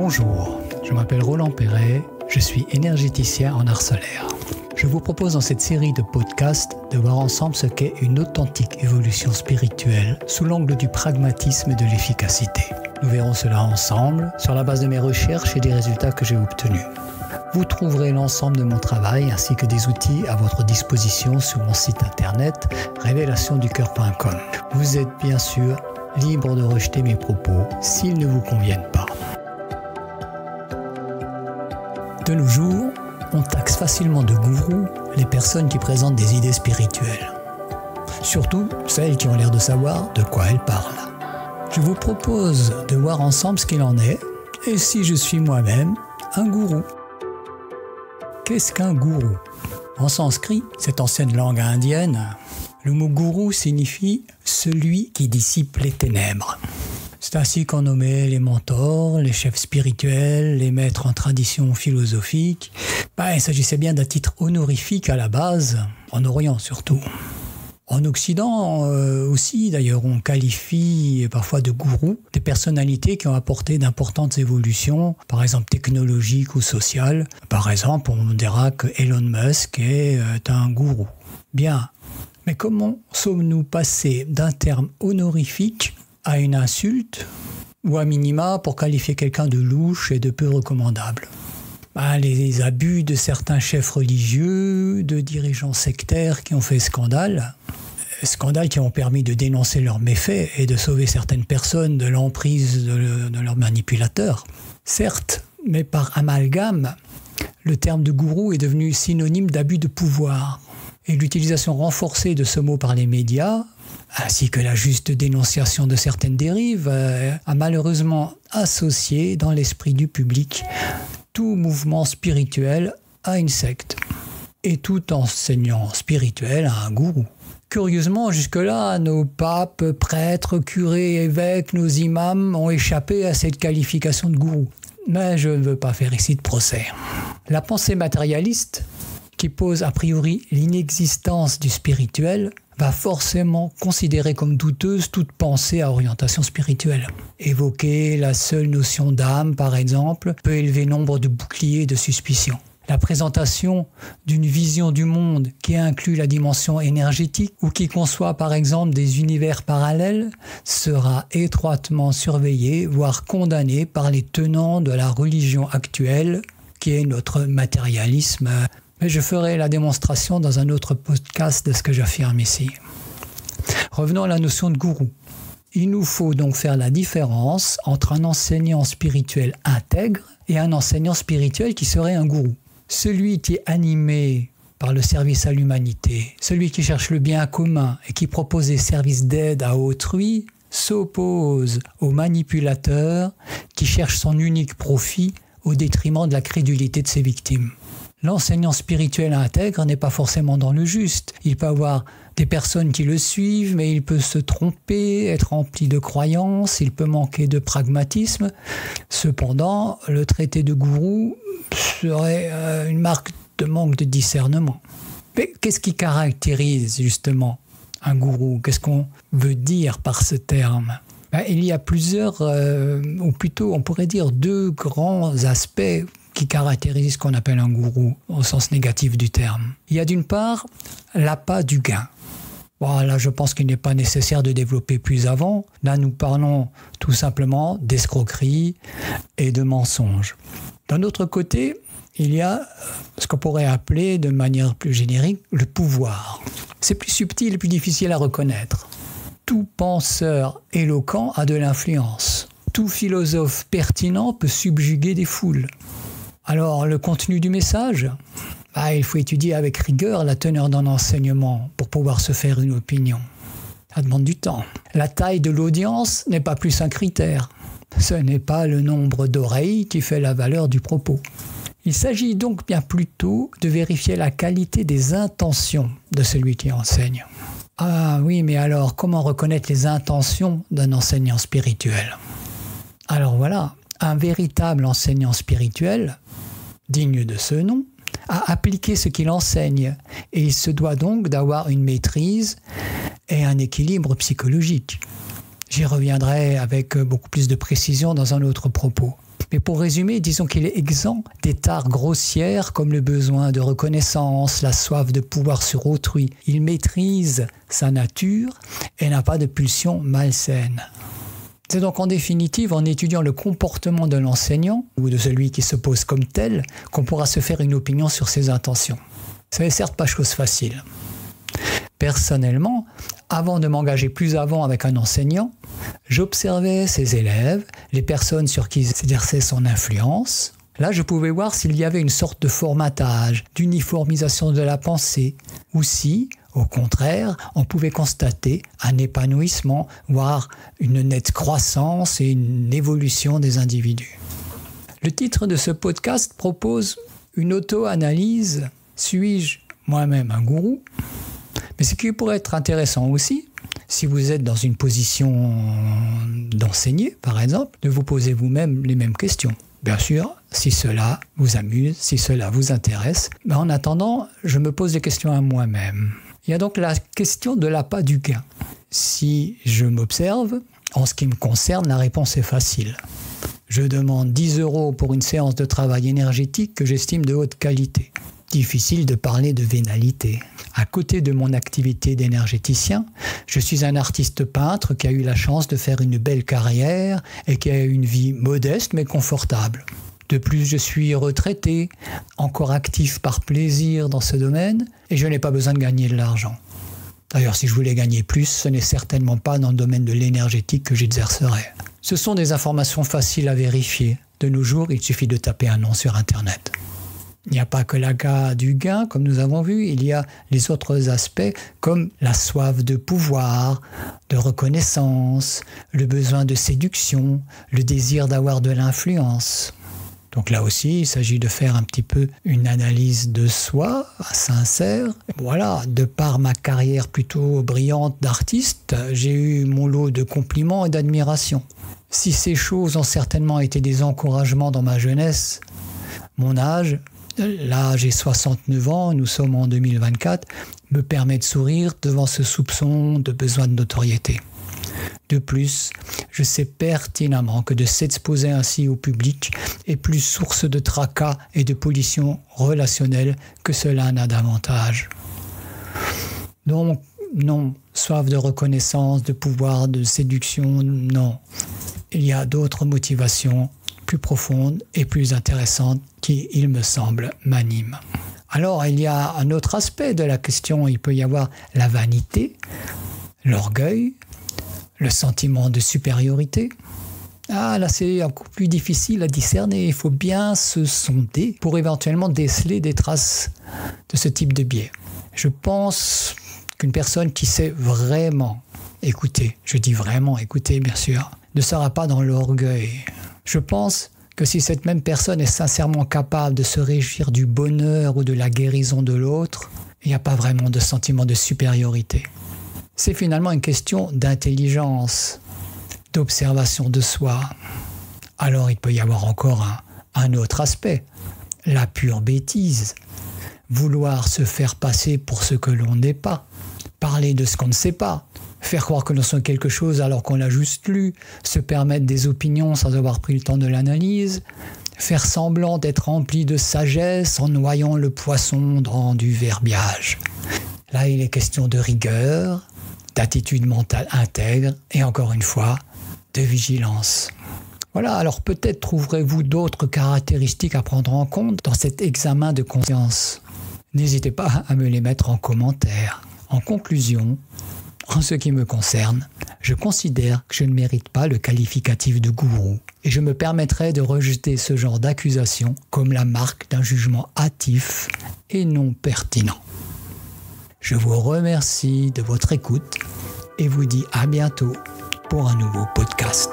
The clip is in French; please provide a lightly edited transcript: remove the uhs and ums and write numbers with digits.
Bonjour, je m'appelle Roland Perret, je suis énergéticien en art solaire. Je vous propose dans cette série de podcasts de voir ensemble ce qu'est une authentique évolution spirituelle sous l'angle du pragmatisme et de l'efficacité. Nous verrons cela ensemble sur la base de mes recherches et des résultats que j'ai obtenus. Vous trouverez l'ensemble de mon travail ainsi que des outils à votre disposition sur mon site internet révélationducoeur.com. Vous êtes bien sûr libre de rejeter mes propos s'ils ne vous conviennent pas. De nos jours, on taxe facilement de gourous les personnes qui présentent des idées spirituelles. Surtout celles qui ont l'air de savoir de quoi elles parlent. Je vous propose de voir ensemble ce qu'il en est et si je suis moi-même un gourou. Qu'est-ce qu'un gourou ? En sanskrit, cette ancienne langue indienne, le mot gourou signifie « celui qui dissipe les ténèbres ». C'est ainsi qu'on nommait les mentors, les chefs spirituels, les maîtres en tradition philosophique. Il s'agissait bien d'un titre honorifique à la base, en Orient surtout. En Occident aussi, d'ailleurs, on qualifie parfois de gourous des personnalités qui ont apporté d'importantes évolutions, par exemple technologiques ou sociales. Par exemple, on dira que Elon Musk est un gourou. Bien, mais comment sommes-nous passés d'un terme honorifique à une insulte, ou à minima pour qualifier quelqu'un de louche et de peu recommandable? Les abus de certains chefs religieux, de dirigeants sectaires qui ont fait scandale qui ont permis de dénoncer leurs méfaits et de sauver certaines personnes de l'emprise de leurs manipulateurs. Certes, mais par amalgame, le terme de gourou est devenu synonyme d'abus de pouvoir. Et l'utilisation renforcée de ce mot par les médias, ainsi que la juste dénonciation de certaines dérives, a malheureusement associé dans l'esprit du public tout mouvement spirituel à une secte et tout enseignant spirituel à un gourou. Curieusement, jusque-là, nos papes, prêtres, curés, évêques, nos imams ont échappé à cette qualification de gourou. Mais je ne veux pas faire ici de procès. La pensée matérialiste, qui pose a priori l'inexistence du spirituel, va forcément considérer comme douteuse toute pensée à orientation spirituelle. Évoquer la seule notion d'âme, par exemple, peut élever nombre de boucliers de suspicion. La présentation d'une vision du monde qui inclut la dimension énergétique ou qui conçoit par exemple des univers parallèles sera étroitement surveillée, voire condamnée par les tenants de la religion actuelle, qui est notre matérialisme. Mais je ferai la démonstration dans un autre podcast de ce que j'affirme ici. Revenons à la notion de gourou. Il nous faut donc faire la différence entre un enseignant spirituel intègre et un enseignant spirituel qui serait un gourou. Celui qui est animé par le service à l'humanité, celui qui cherche le bien commun et qui propose des services d'aide à autrui, s'oppose au manipulateur qui cherche son unique profit au détriment de la crédulité de ses victimes. L'enseignant spirituel intègre n'est pas forcément dans le juste. Il peut avoir des personnes qui le suivent, mais il peut se tromper, être rempli de croyances, il peut manquer de pragmatisme. Cependant, le traité de gourou serait une marque de manque de discernement. Mais qu'est-ce qui caractérise justement un gourou ? Qu'est-ce qu'on veut dire par ce terme ? Il y a plusieurs, ou plutôt on pourrait dire deux grands aspects qui caractérise ce qu'on appelle un gourou au sens négatif du terme. Il y a d'une part l'appât du gain. Là, je pense qu'il n'est pas nécessaire de développer plus avant. Là, nous parlons tout simplement d'escroquerie et de mensonges. D'un autre côté, il y a ce qu'on pourrait appeler de manière plus générique le pouvoir. C'est plus subtil et plus difficile à reconnaître. Tout penseur éloquent a de l'influence. Tout philosophe pertinent peut subjuguer des foules. Alors, le contenu du message, il faut étudier avec rigueur la teneur d'un enseignement pour pouvoir se faire une opinion. Ça demande du temps. La taille de l'audience n'est pas plus un critère. Ce n'est pas le nombre d'oreilles qui fait la valeur du propos. Il s'agit donc bien plutôt de vérifier la qualité des intentions de celui qui enseigne. Ah oui, mais alors, comment reconnaître les intentions d'un enseignant spirituel ? Alors voilà, un véritable enseignant spirituel, digne de ce nom, a appliqué ce qu'il enseigne et il se doit donc d'avoir une maîtrise et un équilibre psychologique. J'y reviendrai avec beaucoup plus de précision dans un autre propos. Mais pour résumer, disons qu'il est exempt des tares grossières comme le besoin de reconnaissance, la soif de pouvoir sur autrui. Il maîtrise sa nature et n'a pas de pulsion malsaine. C'est donc en définitive en étudiant le comportement de l'enseignant ou de celui qui se pose comme tel qu'on pourra se faire une opinion sur ses intentions. Ce n'est certes pas chose facile. Personnellement, avant de m'engager plus avant avec un enseignant, j'observais ses élèves, les personnes sur qui s'exerçait son influence. Là, je pouvais voir s'il y avait une sorte de formatage, d'uniformisation de la pensée, ou si, au contraire, on pouvait constater un épanouissement, voire une nette croissance et une évolution des individus. Le titre de ce podcast propose une auto-analyse. Suis-je moi-même un gourou ? Mais ce qui pourrait être intéressant aussi, si vous êtes dans une position d'enseigner, par exemple, de vous poser vous-même les mêmes questions. Bien sûr, si cela vous amuse, si cela vous intéresse. Mais en attendant, je me pose des questions à moi-même. Il y a donc la question de l'appât du gain. Si je m'observe, en ce qui me concerne, la réponse est facile. Je demande 10 € pour une séance de travail énergétique que j'estime de haute qualité. Difficile de parler de vénalité. À côté de mon activité d'énergéticien, je suis un artiste peintre qui a eu la chance de faire une belle carrière et qui a une vie modeste mais confortable. De plus, je suis retraité, encore actif par plaisir dans ce domaine et je n'ai pas besoin de gagner de l'argent. D'ailleurs, si je voulais gagner plus, ce n'est certainement pas dans le domaine de l'énergétique que j'exercerais. Ce sont des informations faciles à vérifier. De nos jours, il suffit de taper un nom sur Internet. Il n'y a pas que l'appât du gain, comme nous avons vu, il y a les autres aspects comme la soif de pouvoir, de reconnaissance, le besoin de séduction, le désir d'avoir de l'influence. Donc là aussi, il s'agit de faire un petit peu une analyse de soi, sincère. Voilà, de par ma carrière plutôt brillante d'artiste, j'ai eu mon lot de compliments et d'admiration. Si ces choses ont certainement été des encouragements dans ma jeunesse, mon âge, là j'ai 69 ans, nous sommes en 2024, me permet de sourire devant ce soupçon de besoin de notoriété. De plus, je sais pertinemment que de s'exposer ainsi au public est plus source de tracas et de pollution relationnelle que cela n'a d'avantage. Donc, non, soif de reconnaissance, de pouvoir, de séduction, non. Il y a d'autres motivations plus profondes et plus intéressantes qui, il me semble, m'animent. Alors, il y a un autre aspect de la question. Il peut y avoir la vanité, l'orgueil, le sentiment de supériorité. Ah, là, c'est encore plus difficile à discerner. Il faut bien se sonder pour éventuellement déceler des traces de ce type de biais. Je pense qu'une personne qui sait vraiment écouter, je dis vraiment écouter, bien sûr, ne sera pas dans l'orgueil. Je pense que si cette même personne est sincèrement capable de se réjouir du bonheur ou de la guérison de l'autre, il n'y a pas vraiment de sentiment de supériorité. C'est finalement une question d'intelligence, d'observation de soi. Alors il peut y avoir encore un autre aspect, la pure bêtise. Vouloir se faire passer pour ce que l'on n'est pas, parler de ce qu'on ne sait pas, faire croire que l'on sait quelque chose alors qu'on l'a juste lu, se permettre des opinions sans avoir pris le temps de l'analyse, faire semblant d'être rempli de sagesse en noyant le poisson dans du verbiage. Là, il est question de rigueur, d'attitude mentale intègre et encore une fois, de vigilance. Voilà, alors peut-être trouverez-vous d'autres caractéristiques à prendre en compte dans cet examen de conscience. N'hésitez pas à me les mettre en commentaire. En conclusion, en ce qui me concerne, je considère que je ne mérite pas le qualificatif de gourou et je me permettrai de rejeter ce genre d'accusation comme la marque d'un jugement hâtif et non pertinent. Je vous remercie de votre écoute et vous dis à bientôt pour un nouveau podcast.